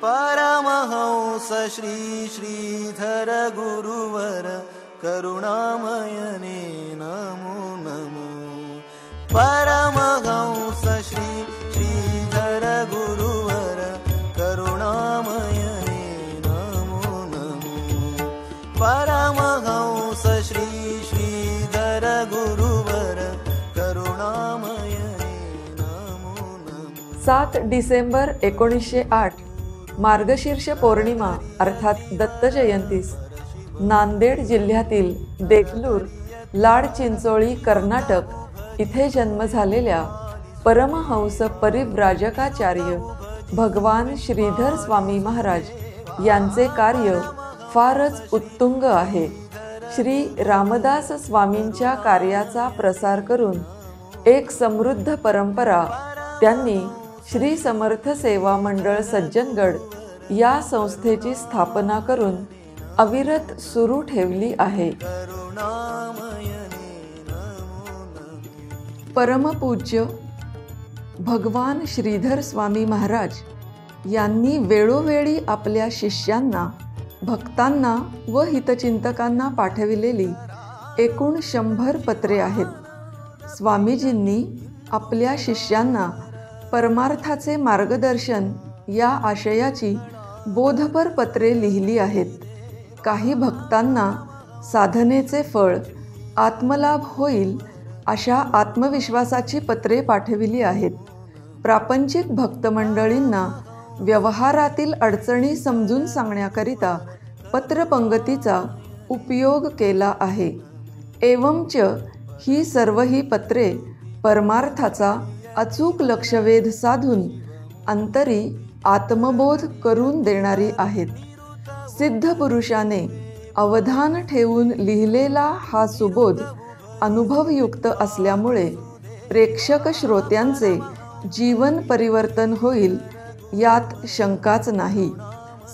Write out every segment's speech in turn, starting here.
परमहंस श्री श्रीधर गुरुवर करुणामयने नमो नमो। परमहंस श्री श्रीधर गुरुवर करुणामयने नमो नमो। परमहंस श्री श्रीधर गुरुवर करुणामयने नमो नमो। 7 डिसेंबर 1908 मार्गशीर्ष पौर्णिमा अर्थात दत्त जयंतीस नांदेड जिल्ह्यातील देगलूर लाडचिंचोळी कर्नाटक इथे जन्म झालेल्या परमहंस परिव्राजकाचार्य भगवान श्रीधर स्वामी महाराज यांचे कार्य फारच उत्तुंग आहे। श्री रामदास स्वामींच्या कार्याचा प्रसार करून एक समृद्ध परंपरा त्यांनी श्री समर्थ सेवा मंडळ सज्जनगड या संस्थेची स्थापना करून अविरत सुरू ठेवली आहे। परमपूज्य भगवान श्रीधर स्वामी महाराज यांनी वेळोवेळी आपल्या शिष्यांना, भक्तांना व हितचिंतकांना पाठविलेली एकूण 100 पत्रे आहेत। स्वामीजींनी आपल्या शिष्यांना परमार्थाचे मार्गदर्शन या आशयाची बोधपर पत्रे लिहिली आहेत। काही भक्तांना साधनेचे फळ आत्मलाभ होईल अशा आत्मविश्वासाची पत्रे पाठविली आहेत। प्रापंचिक भक्तमंडळींना व्यवहारातील अडचणी समजून सांगण्याकरिता पत्रपंगतीचा उपयोग केला आहे। एवंच ही सर्वही पत्रे परमार्थाचा अचूक लक्षवेध साधून अंतरी आत्मबोध करून देणारी आहेत। सिद्ध पुरुषाने अवधान ठेवून लिहिलेला हा सुबोध अनुभवयुक्त असल्यामुळे प्रेक्षक श्रोत्यांचे जीवन परिवर्तन होईल यात शंकाच नाही।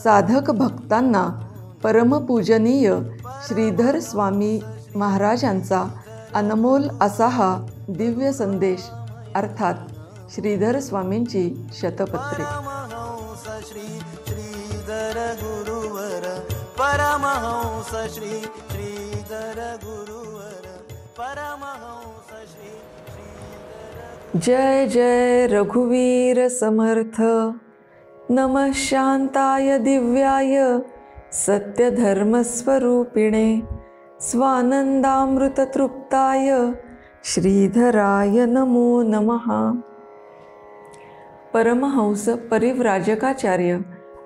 साधक भक्तांना परमपूजनीय श्रीधर स्वामी महाराजांचा अनमोल असा हा दिव्य संदेश अर्थात श्रीधर स्वामींची शतपत्रे। परमहंस श्री श्रीधर गुरुवर परमहंस श्री श्रीधर गुरुवर परमहंस श्री श्रीधर। जय जय रघुवीर समर्थ। नमः शांताय दिव्याय सत्यधर्मस्वरूपिणे स्वानंदामृततृप्ताय श्रीधराय नमो नमः। परमहंस परिव्राजकाचार्य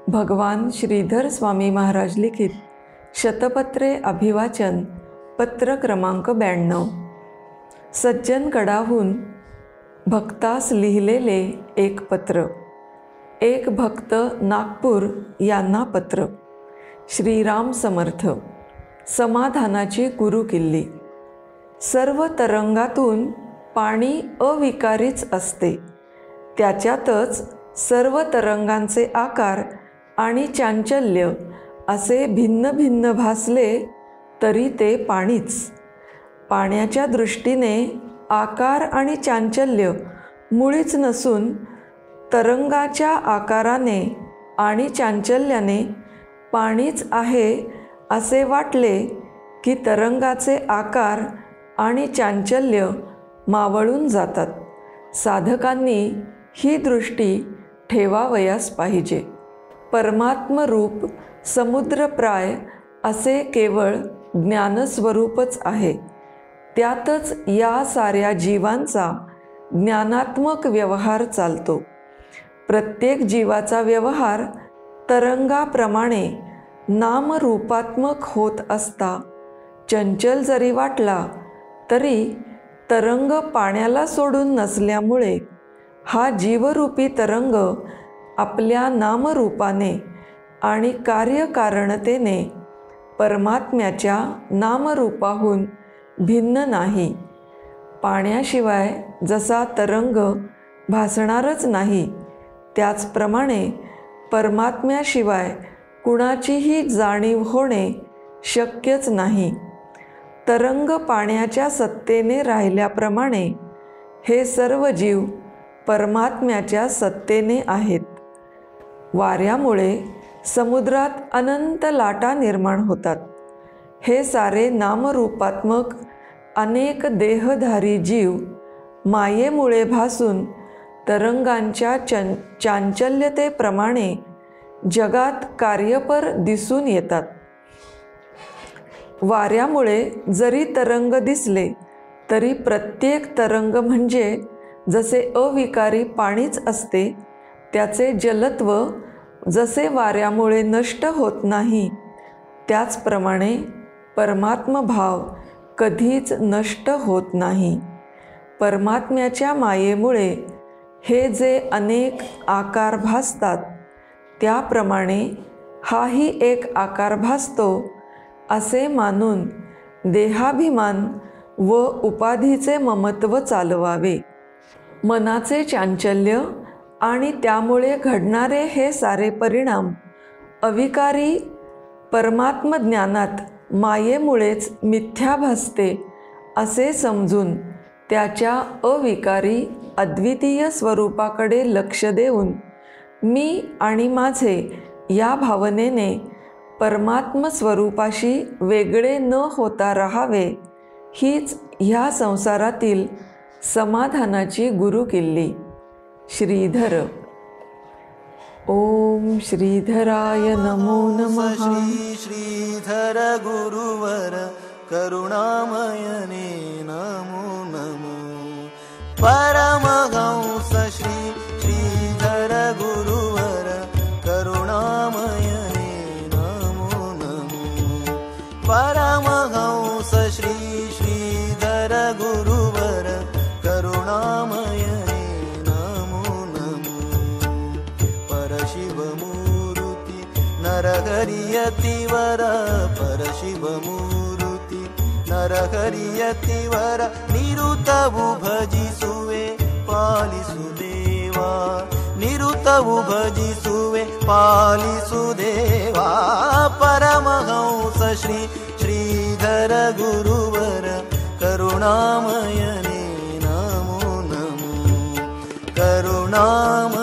भगवान श्रीधर स्वामी महाराज लिखित शतपत्रे अभिवाचन पत्र क्रमांक 92। सज्जनगडाहून भक्तास लिहिलेले एक पत्र। एक भक्त नागपूर यांना पत्र। श्रीराम समर्थ। समाधानाची गुरुकिल्ली। सर्व तरंगातून पाणी अविकारीच असते। त्याच्यातच सर्व तरंगांचे आकार आणि चांचल्य असे भिन्न भिन्न भासले तरी ते पाणीच। पाण्याच्या दृष्टीने आकार आणि चांचल्य मुळीच नसून तरंगाच्या आकाराने आणि चांचल्याने पाणीच आहे असे वाटले की तरंगाचे आकार आणि चांचल्य मावळून जातात। साधकांनी ही दृष्टी ठेवावयास पाहिजे। परमात्मरूप समुद्रप्राय असे केवळ ज्ञानस्वरूपच आहे। त्यातच या साऱ्या जीवांचा ज्ञानात्मक व्यवहार चालतो। प्रत्येक जीवाचा व्यवहार तरंगाप्रमाणे नामरूपात्मक होत असता चंचल जरी वाटला तरी तरंग पाण्याला सोडून नसल्यामुळे हा जीवरूपी तरंग आपल्या नामरूपाने आणि कार्यकारणतेने परमात्म्याच्या नामरूपाहून भिन्न नाही। पाण्याशिवाय जसा तरंग भासणारच नाही त्याचप्रमाणे परमात्म्याशिवाय कुणाचीही जाणीव होणे शक्यच नाही। तरंग पाण्याच्या सत्तेने राहिल्याप्रमाणे हे सर्व जीव परमात्म्याच्या सत्तेने आहेत। वाऱ्यामुळे समुद्रात अनंत लाटा निर्माण होतात. हे सारे नामरूपात्मक अनेक देहधारी जीव मायेमुळे भासून तरंगांच्या चांचल्यतेप्रमाणे जगात कार्यपर दिसून येतात. वाऱ्यामुळे जरी तरंग दिसले तरी प्रत्येक तरंग म्हणजे जसे अविकारी पाणीच असते, त्याचे जलत्व जसे वाऱ्यामुळे नष्ट होत नाही, त्याचप्रमाणे परमात्मभाव कधीच नष्ट होत नाही. परमात्म्याच्या मायेमुळे हे जे अनेक आकार भासतात, त्याप्रमाणे हाही एक आकार भासतो असे मानून देहाभिमान व उपाधीचे ममत्व चालवावे. मनाचे चांचल्य आणि त्यामुळे घडणारे हे सारे परिणाम अविकारी परमात्मज्ञानात मायेमुळेच मिथ्या भासते असे समजून त्याच्या अविकारी अद्वितीय स्वरूपाकडे लक्ष देऊन मी आणि माझे या भावनेने परमात्म स्वरूपाशी वेगळे न होता राहावे, हीच ह्या संसारातील समाधानाची गुरुकिल्ली. श्रीधर. ओम श्रीधराय नमो नमः. श्री श्रीधर गुरुवर करुणामयने नमो नमो. परमहंस श्री श्रीधर गुरुवर करुणामयने नमो नमो. परमहंस श्री श्रीधर गुरुवर करुणामयने नमो नमो. परशिवमूर्ति नरहरियतिवर परशिवमूर्ति नरहरियतिवर निरुतवु भजिसुवे पालिसुदेवा. निरुतवु भजिसुवे पालिसुदेवा. परमहंस श्री श्रीधर गुरुवर करुणामयने नमो नमो. करुणामयने